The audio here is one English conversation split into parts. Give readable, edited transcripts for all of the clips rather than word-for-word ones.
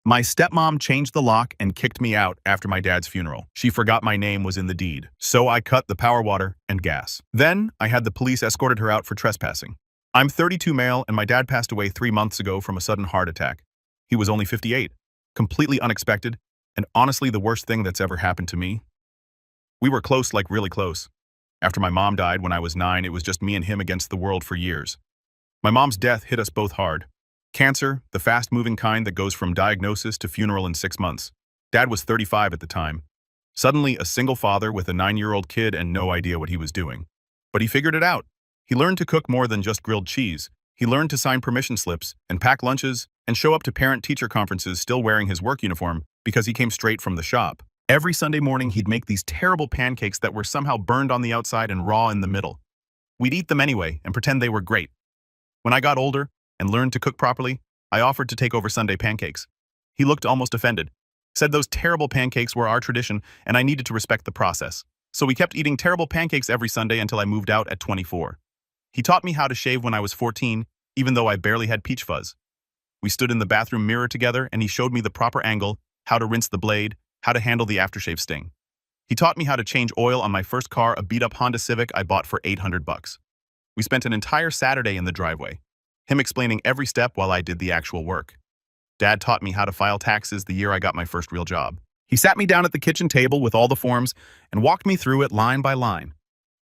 My stepmom changed the lock and kicked me out after my dad's funeral. She forgot my name was in the deed, so I cut the power, water, and gas. Then, I had the police escorted her out for trespassing. I'm 32 male, and my dad passed away 3 months ago from a sudden heart attack. He was only 58. Completely unexpected, and honestly the worst thing that's ever happened to me. We were close, like really close. After my mom died when I was 9, it was just me and him against the world for years. My mom's death hit us both hard. Cancer, the fast-moving kind that goes from diagnosis to funeral in 6 months. Dad was 35 at the time. Suddenly, a single father with a 9-year-old kid and no idea what he was doing. But he figured it out. He learned to cook more than just grilled cheese. He learned to sign permission slips and pack lunches and show up to parent-teacher conferences still wearing his work uniform because he came straight from the shop. Every Sunday morning, he'd make these terrible pancakes that were somehow burned on the outside and raw in the middle. We'd eat them anyway and pretend they were great. When I got older and learned to cook properly, I offered to take over Sunday pancakes. He looked almost offended, said those terrible pancakes were our tradition and I needed to respect the process. So we kept eating terrible pancakes every Sunday until I moved out at 24. He taught me how to shave when I was 14, even though I barely had peach fuzz. We stood in the bathroom mirror together and he showed me the proper angle, how to rinse the blade, how to handle the aftershave sting. He taught me how to change oil on my first car, a beat-up Honda Civic I bought for $800. We spent an entire Saturday in the driveway, him explaining every step while I did the actual work. Dad taught me how to file taxes the year I got my first real job. He sat me down at the kitchen table with all the forms and walked me through it line by line.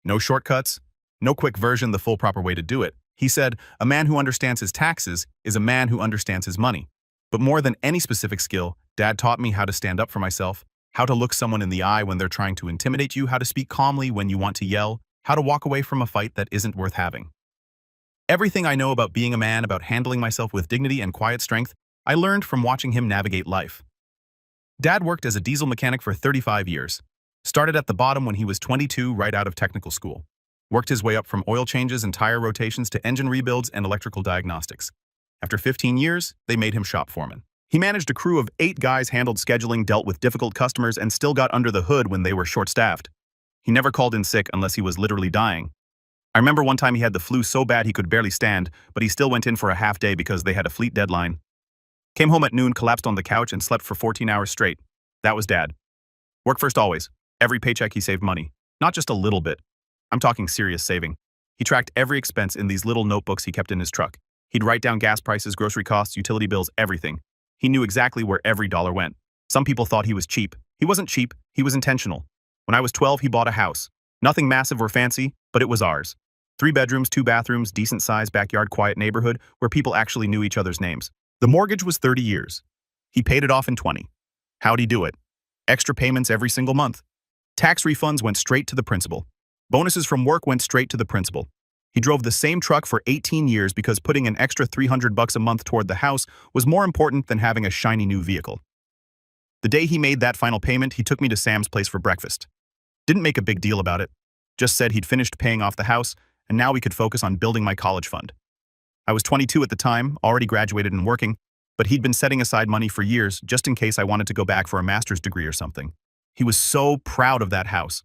No shortcuts, no quick version, the full proper way to do it. He said, a man who understands his taxes is a man who understands his money. But more than any specific skill, Dad taught me how to stand up for myself, how to look someone in the eye when they're trying to intimidate you, how to speak calmly when you want to yell, how to walk away from a fight that isn't worth having. Everything I know about being a man, about handling myself with dignity and quiet strength, I learned from watching him navigate life. Dad worked as a diesel mechanic for 35 years. Started at the bottom when he was 22, right out of technical school. Worked his way up from oil changes and tire rotations to engine rebuilds and electrical diagnostics. After 15 years, they made him shop foreman. He managed a crew of 8 guys, handled scheduling, dealt with difficult customers, and still got under the hood when they were short-staffed. He never called in sick unless he was literally dying. I remember one time he had the flu so bad he could barely stand, but he still went in for a half day because they had a fleet deadline. Came home at noon, collapsed on the couch, and slept for 14 hours straight. That was Dad. Work first always. Every paycheck he saved money. Not just a little bit. I'm talking serious saving. He tracked every expense in these little notebooks he kept in his truck. He'd write down gas prices, grocery costs, utility bills, everything. He knew exactly where every dollar went. Some people thought he was cheap. He wasn't cheap, he was intentional. When I was 12, he bought a house. Nothing massive or fancy, but it was ours. 3 bedrooms, 2 bathrooms, decent size backyard, quiet neighborhood where people actually knew each other's names. The mortgage was 30 years. He paid it off in 20. How'd he do it? Extra payments every single month. Tax refunds went straight to the principal. Bonuses from work went straight to the principal. He drove the same truck for 18 years because putting an extra $300 a month toward the house was more important than having a shiny new vehicle. The day he made that final payment, he took me to Sam's place for breakfast. Didn't make a big deal about it. Just said he'd finished paying off the house, and now we could focus on building my college fund. I was 22 at the time, already graduated and working, but he'd been setting aside money for years just in case I wanted to go back for a master's degree or something. He was so proud of that house.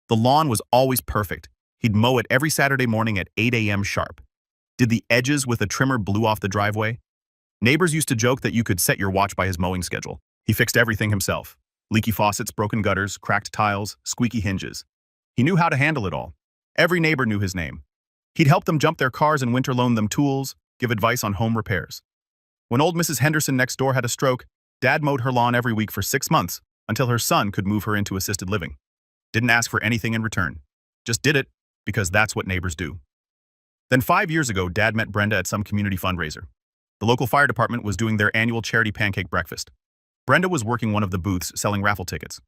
The lawn was always perfect. He'd mow it every Saturday morning at 8 a.m. sharp. Did the edges with a trimmer blew off the driveway? Neighbors used to joke that you could set your watch by his mowing schedule. He fixed everything himself. Leaky faucets, broken gutters, cracked tiles, squeaky hinges. He knew how to handle it all. Every neighbor knew his name. He'd help them jump their cars and winter loan them tools, give advice on home repairs. When old Mrs. Henderson next door had a stroke, Dad mowed her lawn every week for 6 months until her son could move her into assisted living. Didn't ask for anything in return. Just did it because that's what neighbors do. Then 5 years ago, Dad met Brenda at some community fundraiser. The local fire department was doing their annual charity pancake breakfast. Brenda was working one of the booths selling raffle tickets.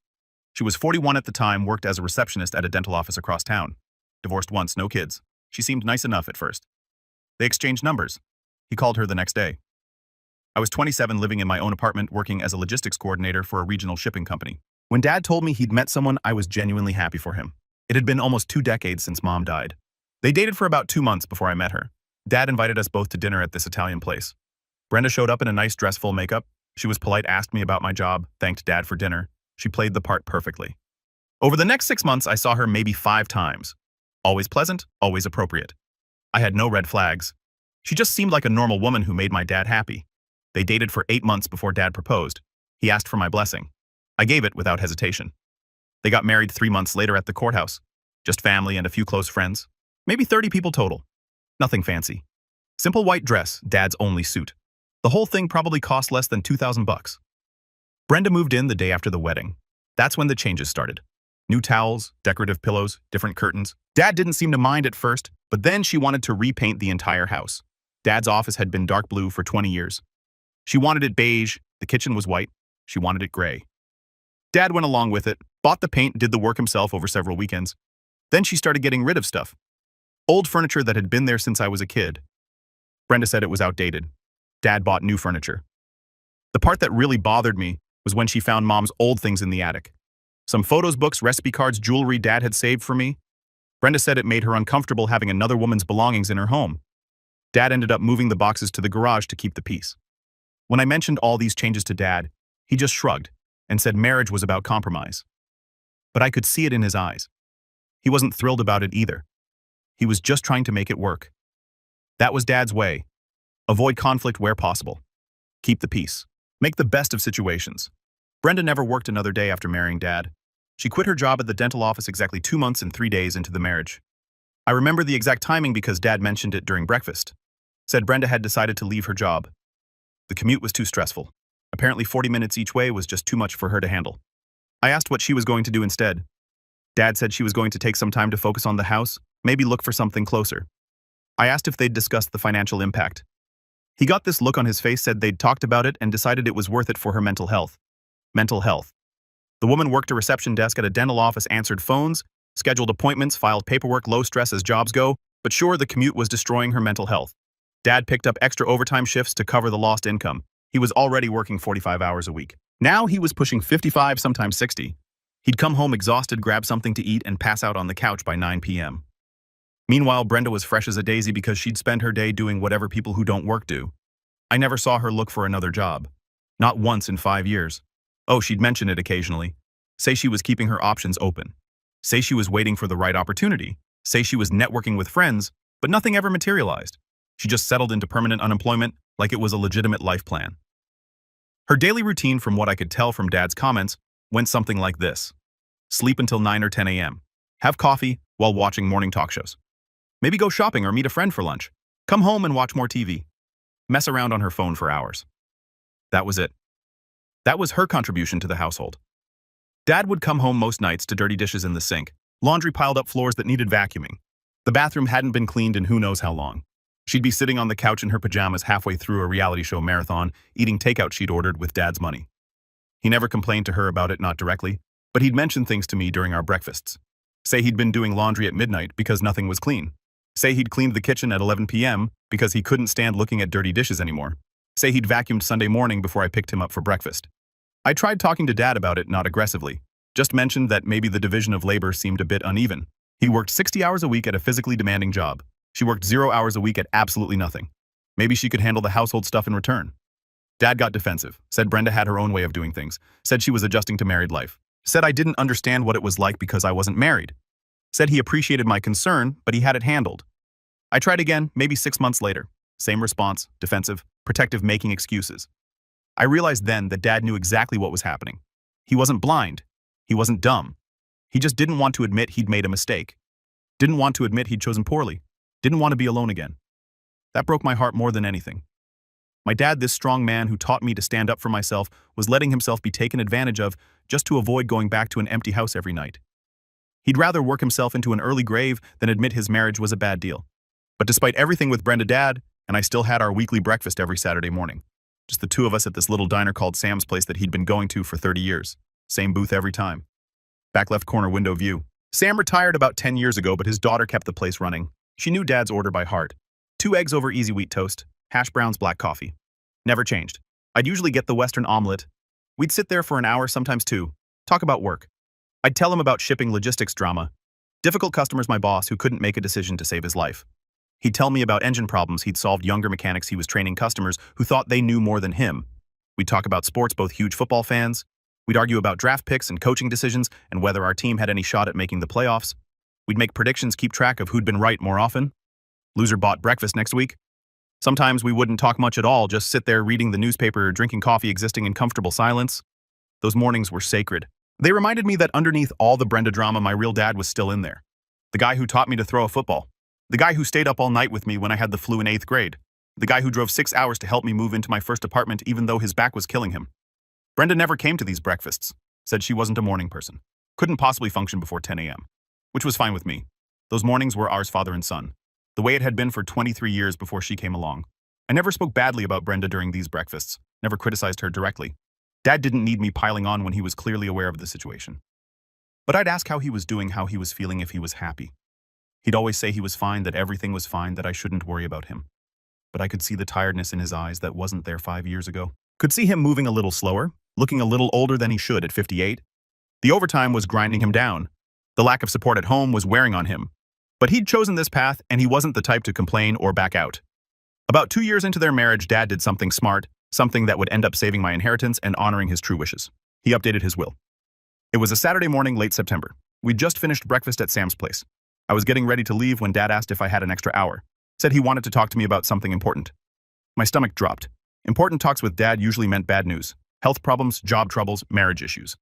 She was 41 at the time, worked as a receptionist at a dental office across town. Divorced once, no kids. She seemed nice enough at first. They exchanged numbers. He called her the next day. I was 27, living in my own apartment, working as a logistics coordinator for a regional shipping company. When Dad told me he'd met someone, I was genuinely happy for him. It had been almost 2 decades since Mom died. They dated for about 2 months before I met her. Dad invited us both to dinner at this Italian place. Brenda showed up in a nice dress, full makeup. She was polite, asked me about my job, thanked Dad for dinner. She played the part perfectly. Over the next 6 months, I saw her maybe 5 times. Always pleasant, always appropriate. I had no red flags. She just seemed like a normal woman who made my dad happy. They dated for 8 months before Dad proposed. He asked for my blessing. I gave it without hesitation. They got married 3 months later at the courthouse. Just family and a few close friends. Maybe 30 people total. Nothing fancy. Simple white dress, Dad's only suit. The whole thing probably cost less than $2,000. Brenda moved in the day after the wedding. That's when the changes started. New towels, decorative pillows, different curtains. Dad didn't seem to mind at first, but then she wanted to repaint the entire house. Dad's office had been dark blue for 20 years. She wanted it beige, the kitchen was white. She wanted it gray. Dad went along with it, bought the paint, did the work himself over several weekends. Then she started getting rid of stuff. Old furniture that had been there since I was a kid. Brenda said it was outdated. Dad bought new furniture. The part that really bothered me was when she found Mom's old things in the attic. Some photos, books, recipe cards, jewelry Dad had saved for me. Brenda said it made her uncomfortable having another woman's belongings in her home. Dad ended up moving the boxes to the garage to keep the peace. When I mentioned all these changes to Dad, he just shrugged and said marriage was about compromise. But I could see it in his eyes. He wasn't thrilled about it either. He was just trying to make it work. That was Dad's way. Avoid conflict where possible. Keep the peace. Make the best of situations. Brenda never worked another day after marrying Dad. She quit her job at the dental office exactly 2 months and 3 days into the marriage. I remember the exact timing because Dad mentioned it during breakfast. Said Brenda had decided to leave her job. The commute was too stressful. Apparently 40 minutes each way was just too much for her to handle. I asked what she was going to do instead. Dad said she was going to take some time to focus on the house, maybe look for something closer. I asked if they'd discussed the financial impact. He got this look on his face, said they'd talked about it and decided it was worth it for her mental health. Mental health. The woman worked a reception desk at a dental office, answered phones, scheduled appointments, filed paperwork, low stress as jobs go, but sure, the commute was destroying her mental health. Dad picked up extra overtime shifts to cover the lost income. He was already working 45 hours a week. Now he was pushing 55, sometimes 60. He'd come home exhausted, grab something to eat, and pass out on the couch by 9 p.m. Meanwhile, Brenda was fresh as a daisy because she'd spend her day doing whatever people who don't work do. I never saw her look for another job. Not once in 5 years. Oh, she'd mention it occasionally. Say she was keeping her options open. Say she was waiting for the right opportunity. Say she was networking with friends, but nothing ever materialized. She just settled into permanent unemployment like it was a legitimate life plan. Her daily routine, from what I could tell from Dad's comments, went something like this. Sleep until 9 or 10 a.m. Have coffee while watching morning talk shows. Maybe go shopping or meet a friend for lunch. Come home and watch more TV. Mess around on her phone for hours. That was it. That was her contribution to the household. Dad would come home most nights to dirty dishes in the sink, laundry piled up floors that needed vacuuming. The bathroom hadn't been cleaned in who knows how long. She'd be sitting on the couch in her pajamas halfway through a reality show marathon, eating takeout she'd ordered with Dad's money. He never complained to her about it, not directly, but he'd mention things to me during our breakfasts. Say he'd been doing laundry at midnight because nothing was clean. Say he'd cleaned the kitchen at 11 p.m. because he couldn't stand looking at dirty dishes anymore. Say he'd vacuumed Sunday morning before I picked him up for breakfast. I tried talking to Dad about it, not aggressively. Just mentioned that maybe the division of labor seemed a bit uneven. He worked 60 hours a week at a physically demanding job. She worked 0 hours a week at absolutely nothing. Maybe she could handle the household stuff in return. Dad got defensive, said Brenda had her own way of doing things, said she was adjusting to married life, said I didn't understand what it was like because I wasn't married, said he appreciated my concern, but he had it handled. I tried again, maybe 6 months later. Same response, defensive, protective, making excuses. I realized then that Dad knew exactly what was happening. He wasn't blind. He wasn't dumb. He just didn't want to admit he'd made a mistake. Didn't want to admit he'd chosen poorly. Didn't want to be alone again. That broke my heart more than anything. My dad, this strong man who taught me to stand up for myself, was letting himself be taken advantage of just to avoid going back to an empty house every night. He'd rather work himself into an early grave than admit his marriage was a bad deal. But despite everything with Brenda, Dad and I still had our weekly breakfast every Saturday morning. Just the two of us at this little diner called Sam's Place that he'd been going to for 30 years. Same booth every time. Back left corner window view. Sam retired about 10 years ago, but his daughter kept the place running. She knew Dad's order by heart. 2 eggs over easy wheat toast, hash browns, black coffee. Never changed. I'd usually get the Western omelet. We'd sit there for an hour, sometimes 2, talk about work. I'd tell him about shipping logistics drama. Difficult customers, my boss, who couldn't make a decision to save his life. He'd tell me about engine problems he'd solved, younger mechanics he was training, customers who thought they knew more than him. We'd talk about sports, both huge football fans. We'd argue about draft picks and coaching decisions and whether our team had any shot at making the playoffs. We'd make predictions, keep track of who'd been right more often. Loser bought breakfast next week. Sometimes we wouldn't talk much at all, just sit there reading the newspaper, drinking coffee, existing in comfortable silence. Those mornings were sacred. They reminded me that underneath all the Brenda drama, my real dad was still in there. The guy who taught me to throw a football. The guy who stayed up all night with me when I had the flu in 8th grade. The guy who drove 6 hours to help me move into my first apartment even though his back was killing him. Brenda never came to these breakfasts. Said she wasn't a morning person. Couldn't possibly function before 10 a.m. Which was fine with me. Those mornings were ours, father and son. The way it had been for 23 years before she came along. I never spoke badly about Brenda during these breakfasts. Never criticized her directly. Dad didn't need me piling on when he was clearly aware of the situation. But I'd ask how he was doing, how he was feeling, if he was happy. He'd always say he was fine, that everything was fine, that I shouldn't worry about him. But I could see the tiredness in his eyes that wasn't there 5 years ago. Could see him moving a little slower, looking a little older than he should at 58. The overtime was grinding him down. The lack of support at home was wearing on him. But he'd chosen this path, and he wasn't the type to complain or back out. About 2 years into their marriage, Dad did something smart, something that would end up saving my inheritance and honoring his true wishes. He updated his will. It was a Saturday morning, late September. We'd just finished breakfast at Sam's place. I was getting ready to leave when Dad asked if I had an extra hour. Said he wanted to talk to me about something important. My stomach dropped. Important talks with Dad usually meant bad news. Health problems, job troubles, marriage issues.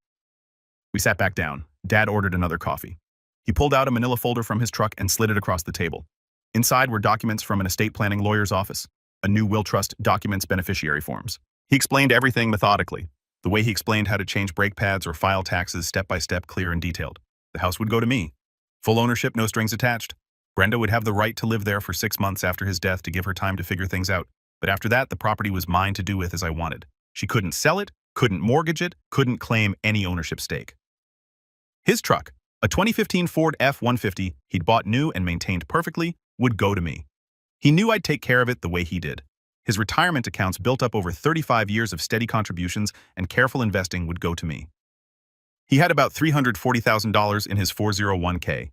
We sat back down. Dad ordered another coffee. He pulled out a manila folder from his truck and slid it across the table. Inside were documents from an estate planning lawyer's office. A new will trust documents beneficiary forms. He explained everything methodically. The way he explained how to change brake pads or file taxes step by step, clear and detailed. The house would go to me. Full ownership, no strings attached. Brenda would have the right to live there for 6 months after his death to give her time to figure things out. But after that, the property was mine to do with as I wanted. She couldn't sell it, couldn't mortgage it, couldn't claim any ownership stake. His truck, a 2015 Ford F-150 he'd bought new and maintained perfectly, would go to me. He knew I'd take care of it the way he did. His retirement accounts built up over 35 years of steady contributions and careful investing would go to me. He had about $340,000 in his 401k.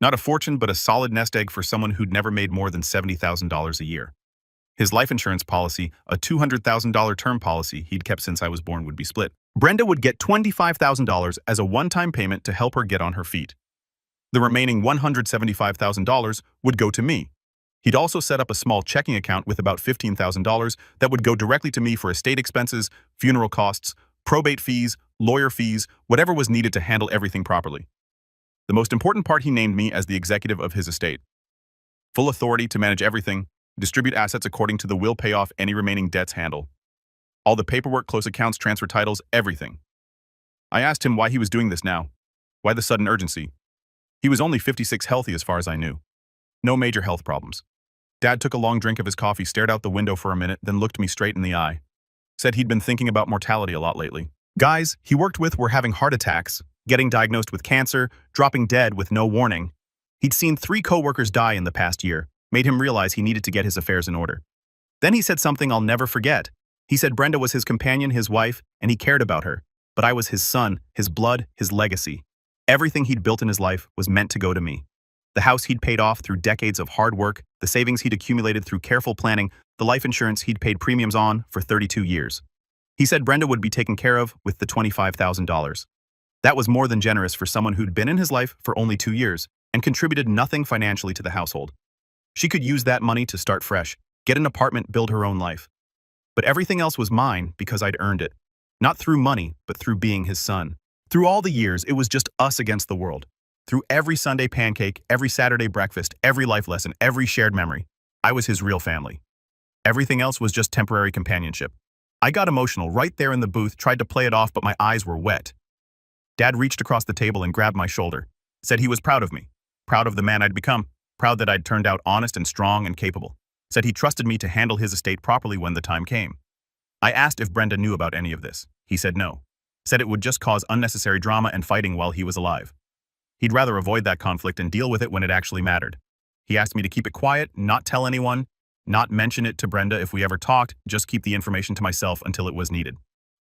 Not a fortune, but a solid nest egg for someone who'd never made more than $70,000 a year. His life insurance policy, a $200,000 term policy he'd kept since I was born, would be split. Brenda would get $25,000 as a one-time payment to help her get on her feet. The remaining $175,000 would go to me. He'd also set up a small checking account with about $15,000 that would go directly to me for estate expenses, funeral costs, probate fees, lawyer fees, whatever was needed to handle everything properly. The most important part, he named me as the executive of his estate. Full authority to manage everything, distribute assets according to the will, pay off any remaining debts, handle all the paperwork, close accounts, transfer titles, everything. I asked him why he was doing this now. Why the sudden urgency? He was only 56, healthy as far as I knew. No major health problems. Dad took a long drink of his coffee, stared out the window for a minute, then looked me straight in the eye. Said he'd been thinking about mortality a lot lately. Guys he worked with were having heart attacks, getting diagnosed with cancer, dropping dead with no warning. He'd seen 3 coworkers die in the past year, made him realize he needed to get his affairs in order. Then he said something I'll never forget. He said Brenda was his companion, his wife, and he cared about her. But I was his son, his blood, his legacy. Everything he'd built in his life was meant to go to me. The house he'd paid off through decades of hard work, the savings he'd accumulated through careful planning, the life insurance he'd paid premiums on for 32 years. He said Brenda would be taken care of with the $25,000. That was more than generous for someone who'd been in his life for only 2 years and contributed nothing financially to the household. She could use that money to start fresh, get an apartment, build her own life. But everything else was mine because I'd earned it. Not through money, but through being his son. Through all the years, it was just us against the world. Through every Sunday pancake, every Saturday breakfast, every life lesson, every shared memory, I was his real family. Everything else was just temporary companionship. I got emotional right there in the booth, tried to play it off, but my eyes were wet. Dad reached across the table and grabbed my shoulder. Said he was proud of me. Proud of the man I'd become. Proud that I'd turned out honest and strong and capable. Said he trusted me to handle his estate properly when the time came. I asked if Brenda knew about any of this. He said no. Said it would just cause unnecessary drama and fighting while he was alive. He'd rather avoid that conflict and deal with it when it actually mattered. He asked me to keep it quiet, not tell anyone, not mention it to Brenda if we ever talked, just keep the information to myself until it was needed.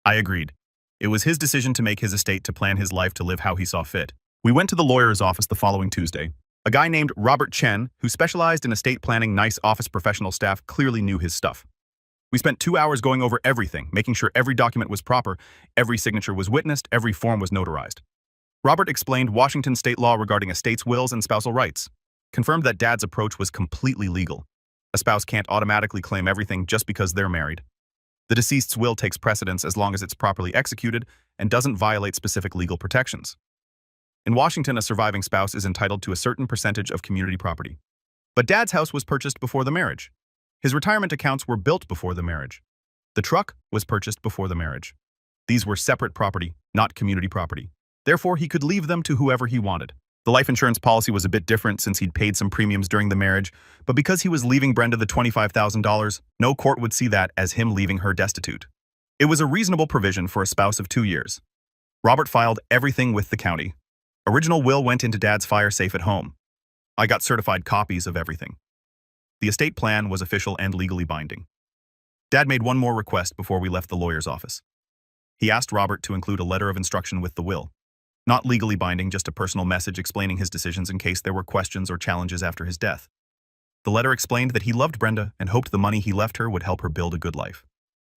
I agreed. It was his decision to make his estate, to plan his life, to live how he saw fit. We went to the lawyer's office the following Tuesday. A guy named Robert Chen, who specialized in estate planning, nice office professional staff, clearly knew his stuff. We spent 2 hours going over everything, making sure every document was proper, every signature was witnessed, every form was notarized. Robert explained Washington state law regarding estates, wills, and spousal rights. Confirmed that Dad's approach was completely legal. A spouse can't automatically claim everything just because they're married. The deceased's will takes precedence as long as it's properly executed and doesn't violate specific legal protections. In Washington, a surviving spouse is entitled to a certain percentage of community property. But Dad's house was purchased before the marriage. His retirement accounts were built before the marriage. The truck was purchased before the marriage. These were separate property, not community property. Therefore, he could leave them to whoever he wanted. The life insurance policy was a bit different since he'd paid some premiums during the marriage, but because he was leaving Brenda the $25,000, no court would see that as him leaving her destitute. It was a reasonable provision for a spouse of 2 years. Robert filed everything with the county. Original will went into Dad's fire safe at home. I got certified copies of everything. The estate plan was official and legally binding. Dad made one more request before we left the lawyer's office. He asked Robert to include a letter of instruction with the will. Not legally binding, just a personal message explaining his decisions in case there were questions or challenges after his death. The letter explained that he loved Brenda and hoped the money he left her would help her build a good life.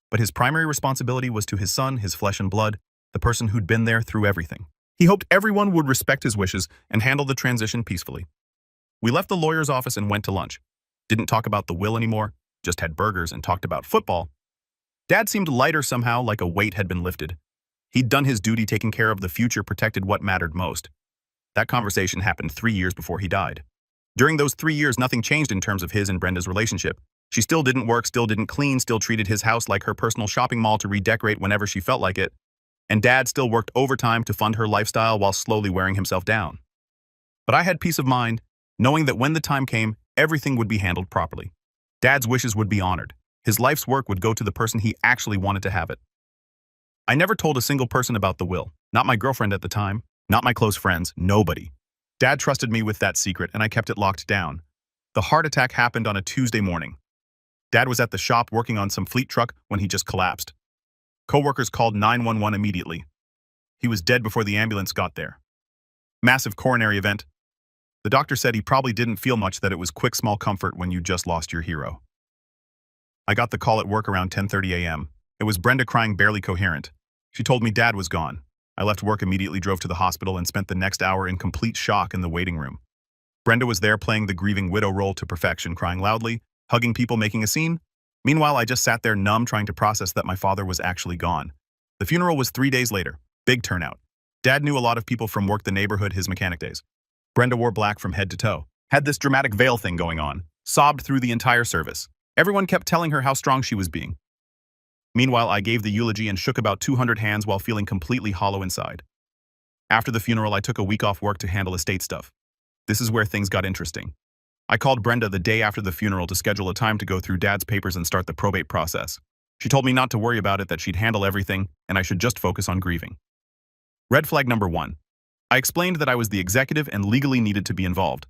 But his primary responsibility was to his son, his flesh and blood, the person who'd been there through everything. He hoped everyone would respect his wishes and handle the transition peacefully. We left the lawyer's office and went to lunch. Didn't talk about the will anymore, just had burgers and talked about football. Dad seemed lighter somehow, like a weight had been lifted. He'd done his duty taking care of the future, protected what mattered most. That conversation happened 3 years before he died. During those 3 years, nothing changed in terms of his and Brenda's relationship. She still didn't work, still didn't clean, still treated his house like her personal shopping mall to redecorate whenever she felt like it. And Dad still worked overtime to fund her lifestyle while slowly wearing himself down. But I had peace of mind, knowing that when the time came, everything would be handled properly. Dad's wishes would be honored. His life's work would go to the person he actually wanted to have it. I never told a single person about the will. Not my girlfriend at the time, not my close friends, nobody. Dad trusted me with that secret and I kept it locked down. The heart attack happened on a Tuesday morning. Dad was at the shop working on some fleet truck when he just collapsed. Coworkers called 911 immediately. He was dead before the ambulance got there. Massive coronary event. The doctor said he probably didn't feel much, that it was quick small comfort when you just lost your hero. I got the call at work around 10:30 a.m. It was Brenda crying, barely coherent. She told me Dad was gone. I left work immediately, drove to the hospital, and spent the next hour in complete shock in the waiting room. Brenda was there playing the grieving widow role to perfection, crying loudly, hugging people, making a scene. Meanwhile, I just sat there numb, trying to process that my father was actually gone. The funeral was 3 days later. Big turnout. Dad knew a lot of people from work, the neighborhood, his mechanic days. Brenda wore black from head to toe. Had this dramatic veil thing going on. Sobbed through the entire service. Everyone kept telling her how strong she was being. Meanwhile, I gave the eulogy and shook about 200 hands while feeling completely hollow inside. After the funeral, I took a week off work to handle estate stuff. This is where things got interesting. I called Brenda the day after the funeral to schedule a time to go through Dad's papers and start the probate process. She told me not to worry about it, that she'd handle everything, and I should just focus on grieving. Red flag number 1. I explained that I was the executive and legally needed to be involved.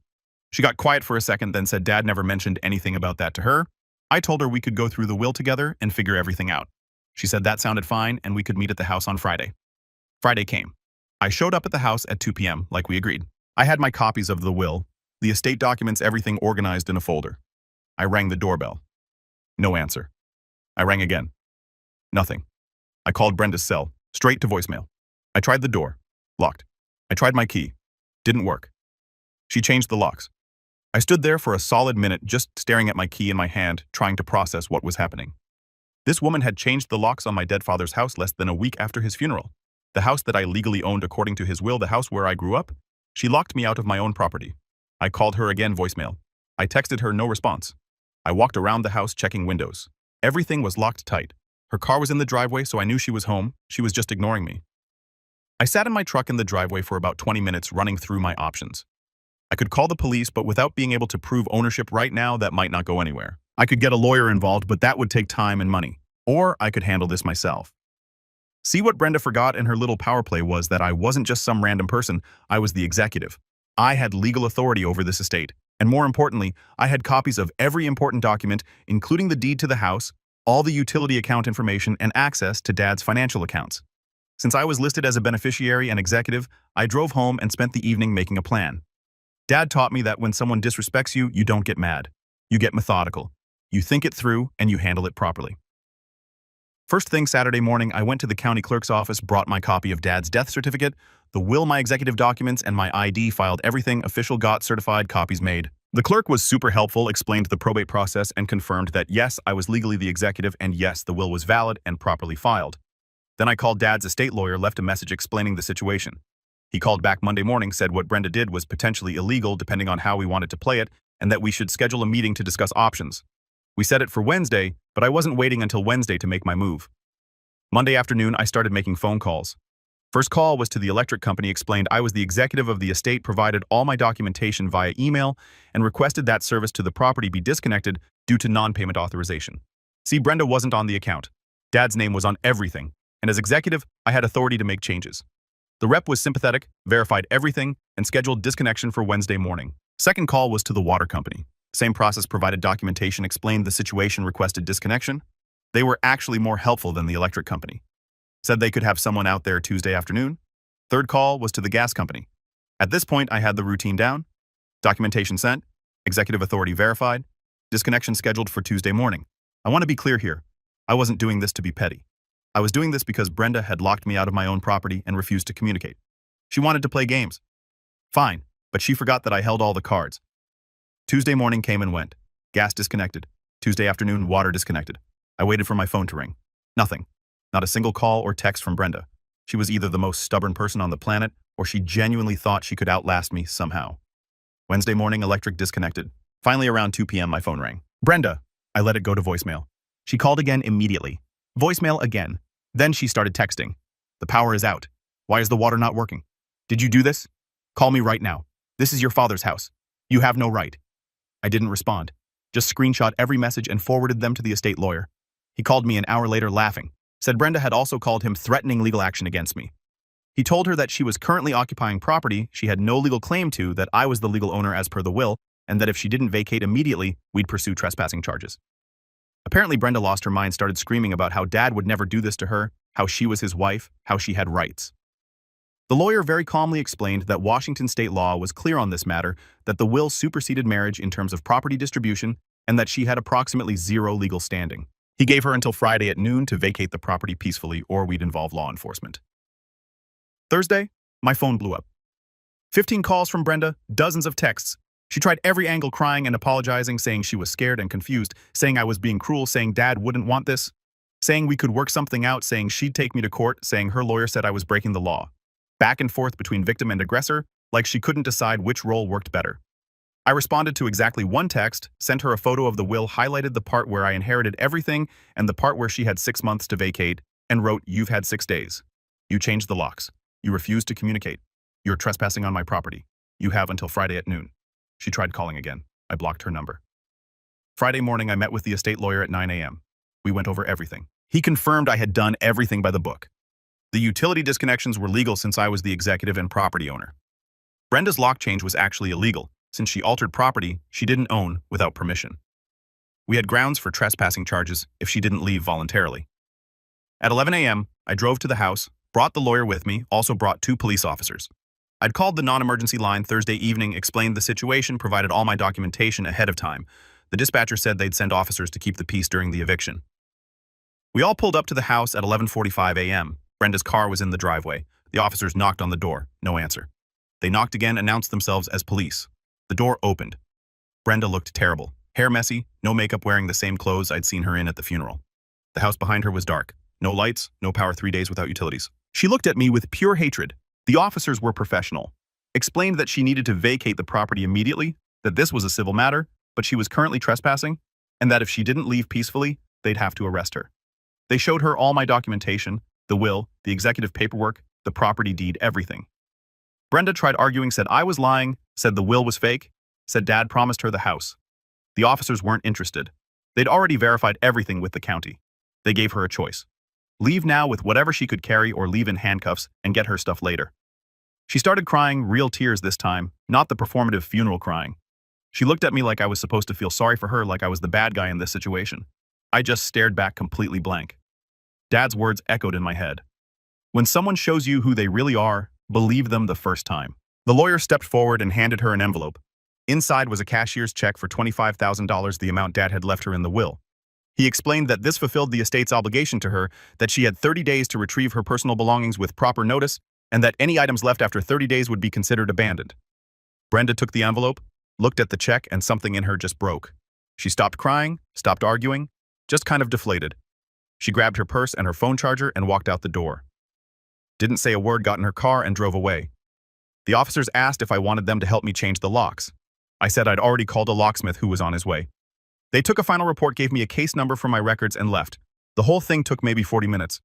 She got quiet for a second, then said Dad never mentioned anything about that to her. I told her we could go through the will together and figure everything out. She said that sounded fine and we could meet at the house on Friday. Friday came. I showed up at the house at 2 p.m. like we agreed. I had my copies of the will, the estate documents, everything organized in a folder. I rang the doorbell. No answer. I rang again. Nothing. I called Brenda's cell, straight to voicemail. I tried the door. Locked. I tried my key. Didn't work. She changed the locks. I stood there for a solid minute just staring at my key in my hand, trying to process what was happening. This woman had changed the locks on my dead father's house less than a week after his funeral. The house that I legally owned according to his will, the house where I grew up. She locked me out of my own property. I called her again, voicemail. I texted her, no response. I walked around the house checking windows. Everything was locked tight. Her car was in the driveway, so I knew she was home. She was just ignoring me. I sat in my truck in the driveway for about 20 minutes running through my options. I could call the police, but without being able to prove ownership right now, that might not go anywhere. I could get a lawyer involved, but that would take time and money. Or I could handle this myself. See, what Brenda forgot in her little power play was that I wasn't just some random person, I was the executive. I had legal authority over this estate, and more importantly, I had copies of every important document, including the deed to the house, all the utility account information, and access to Dad's financial accounts. Since I was listed as a beneficiary and executive, I drove home and spent the evening making a plan. Dad taught me that when someone disrespects you, you don't get mad. You get methodical. You think it through, and you handle it properly. First thing Saturday morning, I went to the county clerk's office, brought my copy of Dad's death certificate, the will, my executive documents, and my ID, filed everything official, got certified copies made. The clerk was super helpful, explained the probate process, and confirmed that yes, I was legally the executive and yes, the will was valid and properly filed. Then I called Dad's estate lawyer, left a message explaining the situation. He called back Monday morning, said what Brenda did was potentially illegal depending on how we wanted to play it, and that we should schedule a meeting to discuss options. We set it for Wednesday, but I wasn't waiting until Wednesday to make my move. Monday afternoon, I started making phone calls. First call was to the electric company, explained I was the executive of the estate, provided all my documentation via email, and requested that service to the property be disconnected due to non-payment authorization. See, Brenda wasn't on the account. Dad's name was on everything, and as executive, I had authority to make changes. The rep was sympathetic, verified everything, and scheduled disconnection for Wednesday morning. Second call was to the water company. Same process, provided documentation, explained the situation, requested disconnection. They were actually more helpful than the electric company. Said they could have someone out there Tuesday afternoon. Third call was to the gas company. At this point, I had the routine down. Documentation sent, executive authority verified, disconnection scheduled for Tuesday morning. I want to be clear here. I wasn't doing this to be petty. I was doing this because Brenda had locked me out of my own property and refused to communicate. She wanted to play games. Fine, but she forgot that I held all the cards. Tuesday morning came and went. Gas disconnected. Tuesday afternoon, water disconnected. I waited for my phone to ring. Nothing. Not a single call or text from Brenda. She was either the most stubborn person on the planet, or she genuinely thought she could outlast me somehow. Wednesday morning, electric disconnected. Finally, around 2 p.m., my phone rang. Brenda. I let it go to voicemail. She called again immediately. Voicemail again. Then she started texting. The power is out. Why is the water not working? Did you do this? Call me right now. This is your father's house. You have no right. I didn't respond. Just screenshot every message and forwarded them to the estate lawyer. He called me an hour later laughing. Said Brenda had also called him threatening legal action against me. He told her that she was currently occupying property she had no legal claim to, that I was the legal owner as per the will, and that if she didn't vacate immediately, we'd pursue trespassing charges. Apparently, Brenda lost her mind, started screaming about how Dad would never do this to her, how she was his wife, how she had rights. The lawyer very calmly explained that Washington state law was clear on this matter, that the will superseded marriage in terms of property distribution, and that she had approximately zero legal standing. He gave her until Friday at noon to vacate the property peacefully, or we'd involve law enforcement. Thursday, my phone blew up. 15 calls from Brenda, dozens of texts. She tried every angle, crying and apologizing, saying she was scared and confused, saying I was being cruel, saying Dad wouldn't want this, saying we could work something out, saying she'd take me to court, saying her lawyer said I was breaking the law. Back and forth between victim and aggressor, like she couldn't decide which role worked better. I responded to exactly one text, sent her a photo of the will, highlighted the part where I inherited everything and the part where she had 6 months to vacate, and wrote, "You've had 6 days. You changed the locks. You refused to communicate. You're trespassing on my property. You have until Friday at noon." She tried calling again. I blocked her number. Friday morning, I met with the estate lawyer at 9 a.m. We went over everything. He confirmed I had done everything by the book. The utility disconnections were legal since I was the executive and property owner. Brenda's lock change was actually illegal, since she altered property she didn't own without permission. We had grounds for trespassing charges if she didn't leave voluntarily. At 11 a.m., I drove to the house, brought the lawyer with me, also brought 2 police officers. I'd called the non-emergency line Thursday evening, explained the situation, provided all my documentation ahead of time. The dispatcher said they'd send officers to keep the peace during the eviction. We all pulled up to the house at 11:45 a.m. Brenda's car was in the driveway. The officers knocked on the door. No answer. They knocked again, announced themselves as police. The door opened. Brenda looked terrible. Hair messy, no makeup, wearing the same clothes I'd seen her in at the funeral. The house behind her was dark. No lights, no power, 3 days without utilities. She looked at me with pure hatred. The officers were professional. Explained that she needed to vacate the property immediately, that this was a civil matter, but she was currently trespassing, and that if she didn't leave peacefully, they'd have to arrest her. They showed her all my documentation, the will, the executive paperwork, the property deed, everything. Brenda tried arguing, said I was lying, said the will was fake, said Dad promised her the house. The officers weren't interested. They'd already verified everything with the county. They gave her a choice. Leave now with whatever she could carry, or leave in handcuffs and get her stuff later. She started crying, real tears this time, not the performative funeral crying. She looked at me like I was supposed to feel sorry for her, like I was the bad guy in this situation. I just stared back completely blank. Dad's words echoed in my head. When someone shows you who they really are, believe them the first time. The lawyer stepped forward and handed her an envelope. Inside was a cashier's check for $25,000, the amount Dad had left her in the will. He explained that this fulfilled the estate's obligation to her, that she had 30 days to retrieve her personal belongings with proper notice, and that any items left after 30 days would be considered abandoned. Brenda took the envelope, looked at the check, and something in her just broke. She stopped crying, stopped arguing, just kind of deflated. She grabbed her purse and her phone charger and walked out the door. Didn't say a word, got in her car and drove away. The officers asked if I wanted them to help me change the locks. I said I'd already called a locksmith who was on his way. They took a final report, gave me a case number for my records, and left. The whole thing took maybe 40 minutes.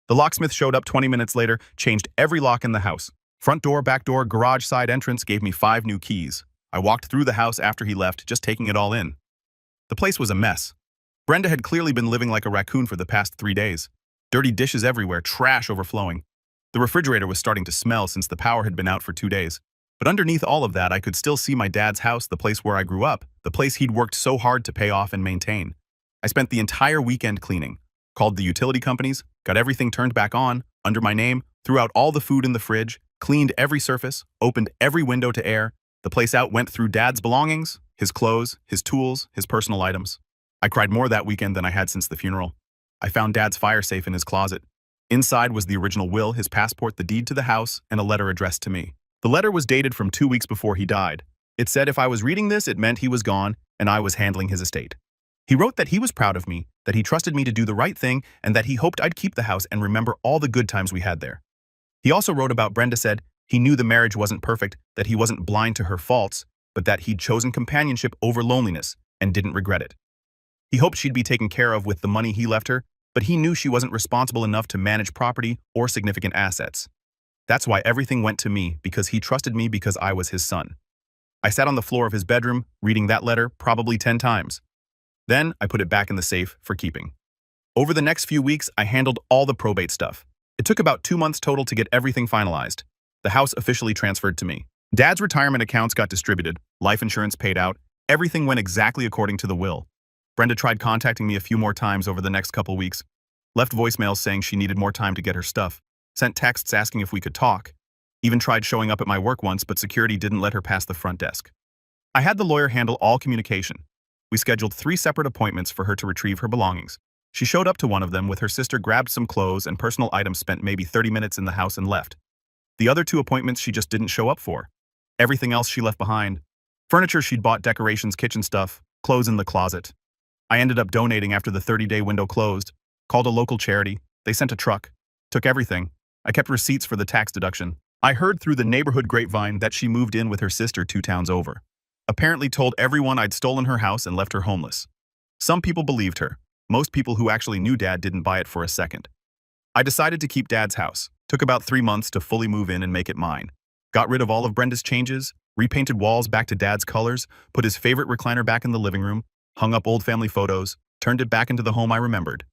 The locksmith showed up 20 minutes later, changed every lock in the house. Front door, back door, garage side entrance, gave me 5 new keys. I walked through the house after he left, just taking it all in. The place was a mess. Brenda had clearly been living like a raccoon for the past 3 days. Dirty dishes everywhere, trash overflowing. The refrigerator was starting to smell since the power had been out for 2 days. But underneath all of that, I could still see my dad's house, the place where I grew up, the place he'd worked so hard to pay off and maintain. I spent the entire weekend cleaning, called the utility companies, got everything turned back on, under my name, threw out all the food in the fridge, cleaned every surface, opened every window to air. The place out went through Dad's belongings, his clothes, his tools, his personal items. I cried more that weekend than I had since the funeral. I found Dad's fire safe in his closet. Inside was the original will, his passport, the deed to the house, and a letter addressed to me. The letter was dated from 2 weeks before he died. It said if I was reading this, it meant he was gone and I was handling his estate. He wrote that he was proud of me, that he trusted me to do the right thing, and that he hoped I'd keep the house and remember all the good times we had there. He also wrote about Brenda, said he knew the marriage wasn't perfect, that he wasn't blind to her faults, but that he'd chosen companionship over loneliness and didn't regret it. He hoped she'd be taken care of with the money he left her, but he knew she wasn't responsible enough to manage property or significant assets. That's why everything went to me, because he trusted me because I was his son. I sat on the floor of his bedroom, reading that letter probably 10 times. Then I put it back in the safe for keeping. Over the next few weeks, I handled all the probate stuff. It took about 2 months total to get everything finalized. The house officially transferred to me. Dad's retirement accounts got distributed, life insurance paid out, everything went exactly according to the will. Brenda tried contacting me a few more times over the next couple weeks, left voicemails saying she needed more time to get her stuff, sent texts asking if we could talk, even tried showing up at my work once, but security didn't let her past the front desk. I had the lawyer handle all communication. We scheduled 3 separate appointments for her to retrieve her belongings. She showed up to one of them with her sister, grabbed some clothes and personal items, spent maybe 30 minutes in the house and left. The other 2 appointments she just didn't show up for. Everything else she left behind. Furniture she'd bought, decorations, kitchen stuff, clothes in the closet. I ended up donating after the 30-day window closed, called a local charity, they sent a truck, took everything. I kept receipts for the tax deduction. I heard through the neighborhood grapevine that she moved in with her sister 2 towns over. Apparently told everyone I'd stolen her house and left her homeless. Some people believed her. Most people who actually knew Dad didn't buy it for a second. I decided to keep Dad's house. Took about 3 months to fully move in and make it mine. Got rid of all of Brenda's changes, repainted walls back to Dad's colors, put his favorite recliner back in the living room, hung up old family photos, turned it back into the home I remembered.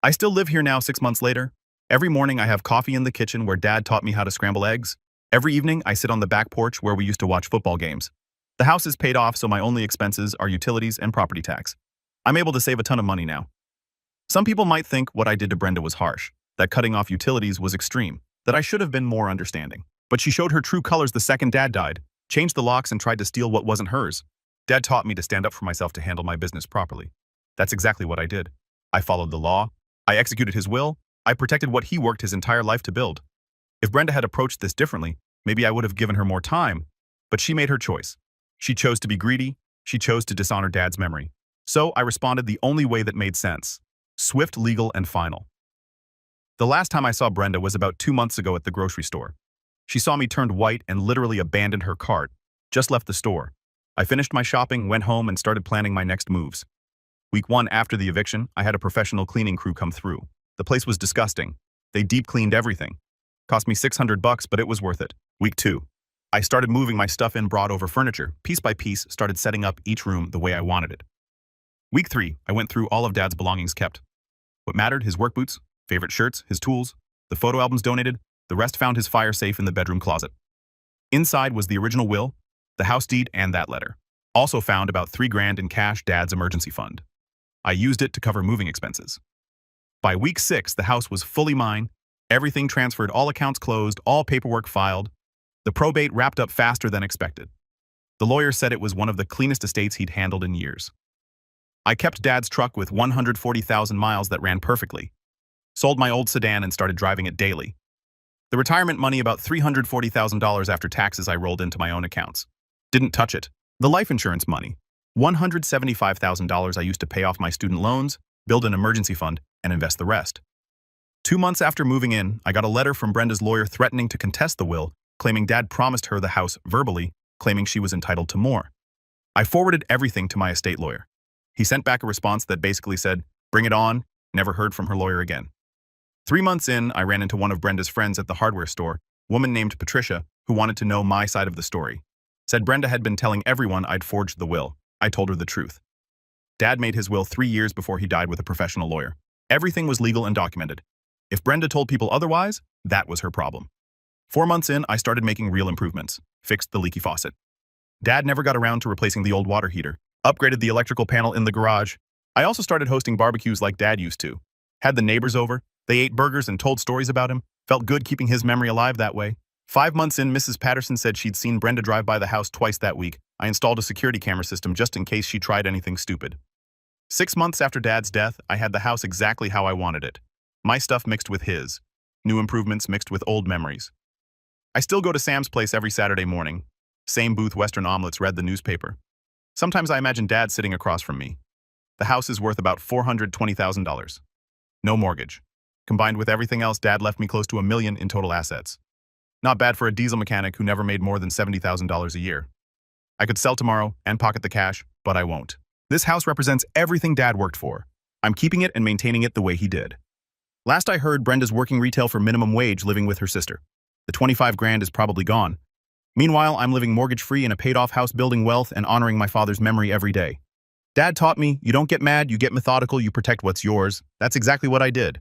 I still live here now 6 months later. Every morning I have coffee in the kitchen where Dad taught me how to scramble eggs. Every evening I sit on the back porch where we used to watch football games. The house is paid off, so my only expenses are utilities and property tax. I'm able to save a ton of money now. Some people might think what I did to Brenda was harsh, that cutting off utilities was extreme, that I should have been more understanding. But she showed her true colors the second Dad died, changed the locks and tried to steal what wasn't hers. Dad taught me to stand up for myself, to handle my business properly. That's exactly what I did. I followed the law. I executed his will. I protected what he worked his entire life to build. If Brenda had approached this differently, maybe I would have given her more time, but she made her choice. She chose to be greedy. She chose to dishonor Dad's memory. So I responded the only way that made sense. Swift, legal, and final. The last time I saw Brenda was about 2 months ago at the grocery store. She saw me, turned white, and literally abandoned her cart. Just left the store. I finished my shopping, went home, and started planning my next moves. Week 1 after the eviction, I had a professional cleaning crew come through. The place was disgusting. They deep cleaned everything. Cost me $600, but it was worth it. Week 2. I started moving my stuff in, brought over furniture, piece by piece, started setting up each room the way I wanted it. Week 3, I went through all of Dad's belongings kept. What mattered, his work boots, favorite shirts, his tools, the photo albums donated, the rest found his fire safe in the bedroom closet. Inside was the original will, the house deed, and that letter. Also found about $3,000 in cash, Dad's emergency fund. I used it to cover moving expenses. By week 6, the house was fully mine, everything transferred, all accounts closed, all paperwork filed. The probate wrapped up faster than expected. The lawyer said it was one of the cleanest estates he'd handled in years. I kept Dad's truck with 140,000 miles that ran perfectly. Sold my old sedan and started driving it daily. The retirement money, about $340,000 after taxes, I rolled into my own accounts. Didn't touch it. The life insurance money. $175,000 I used to pay off my student loans, build an emergency fund, and invest the rest. 2 months after moving in, I got a letter from Brenda's lawyer threatening to contest the will, claiming Dad promised her the house verbally, claiming she was entitled to more. I forwarded everything to my estate lawyer. He sent back a response that basically said, "Bring it on," never heard from her lawyer again. 3 months in, I ran into one of Brenda's friends at the hardware store, a woman named Patricia, who wanted to know my side of the story. Said Brenda had been telling everyone I'd forged the will. I told her the truth. Dad made his will 3 years before he died with a professional lawyer. Everything was legal and documented. If Brenda told people otherwise, that was her problem. 4 months in, I started making real improvements. Fixed the leaky faucet. Dad never got around to replacing the old water heater. Upgraded the electrical panel in the garage. I also started hosting barbecues like Dad used to. Had the neighbors over. They ate burgers and told stories about him. Felt good keeping his memory alive that way. 5 months in, Mrs. Patterson said she'd seen Brenda drive by the house twice that week. I installed a security camera system just in case she tried anything stupid. 6 months after Dad's death, I had the house exactly how I wanted it. My stuff mixed with his. New improvements mixed with old memories. I still go to Sam's place every Saturday morning. Same booth, Western omelets, read the newspaper. Sometimes I imagine Dad sitting across from me. The house is worth about $420,000. No mortgage. Combined with everything else, Dad left me close to $1 million in total assets. Not bad for a diesel mechanic who never made more than $70,000 a year. I could sell tomorrow and pocket the cash, but I won't. This house represents everything Dad worked for. I'm keeping it and maintaining it the way he did. Last I heard, Brenda's working retail for minimum wage, living with her sister. The 25 grand is probably gone. Meanwhile, I'm living mortgage-free in a paid-off house, building wealth and honoring my father's memory every day. Dad taught me, you don't get mad, you get methodical, you protect what's yours. That's exactly what I did.